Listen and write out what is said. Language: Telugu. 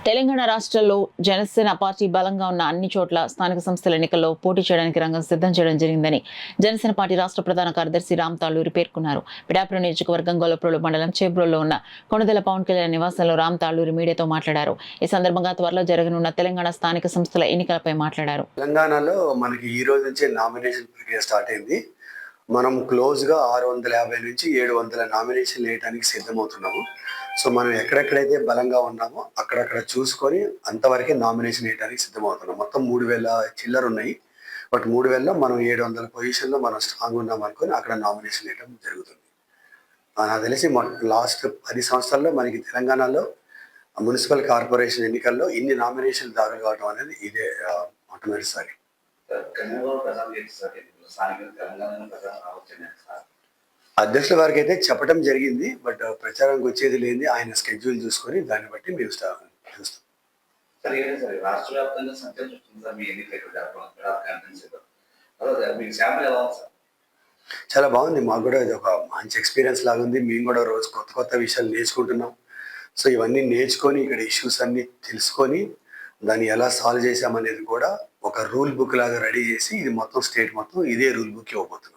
తెలంగాణ రాష్ట్రంలో జనసేన పార్టీ బలంగా ఉన్న అన్ని చోట్ల స్థానిక సంస్థల ఎన్నికల్లో పోటీ చేయడానికి రంగం సిద్ధం చేయడం జరిగిందని జనసేన పార్టీ రాష్ట్ర ప్రధాన కార్యదర్శి రామ్ తాళ్లూరి పేర్కొన్నారు. పిఠాపురం నియోజకవర్గం గొల్లప్రోలు మండలం చేబ్రోల్లో ఉన్న కొణదెల పవన్ కళ్యాణ్ నివాసంలో రామ్ తాళ్లూరి మీడియాతో మాట్లాడారు. ఈ సందర్భంగా త్వరలో జరగనున్న తెలంగాణ స్థానిక సంస్థల ఎన్నికలపై మాట్లాడారు. తెలంగాణలో మనకి ఈ రోజు నుంచే నామినేషన్ ప్రక్రియ స్టార్ట్ అయింది. మనం క్లోజ్గా 650 నుంచి 700 నామినేషన్లు వేయడానికి సిద్ధమవుతున్నాము. సో మనం ఎక్కడెక్కడైతే బలంగా ఉన్నామో అక్కడక్కడ చూసుకొని అంతవరకే నామినేషన్ వేయడానికి సిద్ధమవుతున్నాం. మొత్తం 3000 చిల్లర ఉన్నాయి. బట్ 3000లో మనం 700 పొజిషన్లో మనం స్ట్రాంగ్ ఉన్నాం అనుకొని అక్కడ నామినేషన్ వేయడం జరుగుతుంది. నాకు తెలిసి లాస్ట్ 10 సంవత్సరాల్లో మనకి తెలంగాణలో మున్సిపల్ కార్పొరేషన్ ఎన్నికల్లో ఇన్ని నామినేషన్లు దాఖలు కావడం అనేది ఇదే మొట్టమొదటిసారి. అధ్యక్షుల వారికి అయితే చెప్పడం జరిగింది. బట్ ప్రచారానికి వచ్చేది లేని ఆయన స్కెడ్యూల్ చూసుకొని దాన్ని బట్టి మేము చూస్తాం. చాలా బాగుంది. మాకు కూడా ఇది ఒక మంచి ఎక్స్పీరియన్స్ లాగా ఉంది. మేము కూడా రోజు కొత్త కొత్త విషయాలు నేర్చుకుంటున్నాం. సో ఇవన్నీ నేర్చుకొని ఇక్కడ ఇష్యూస్ అన్ని తెలుసుకొని దాన్ని ఎలా సాల్వ్ చేసామనేది కూడా ఒక రూల్ బుక్ లాగా రెడీ చేసి ఇది మొత్తం స్టేట్ మొత్తం ఇదే రూల్ బుక్ ఇవ్వబోతున్నాం.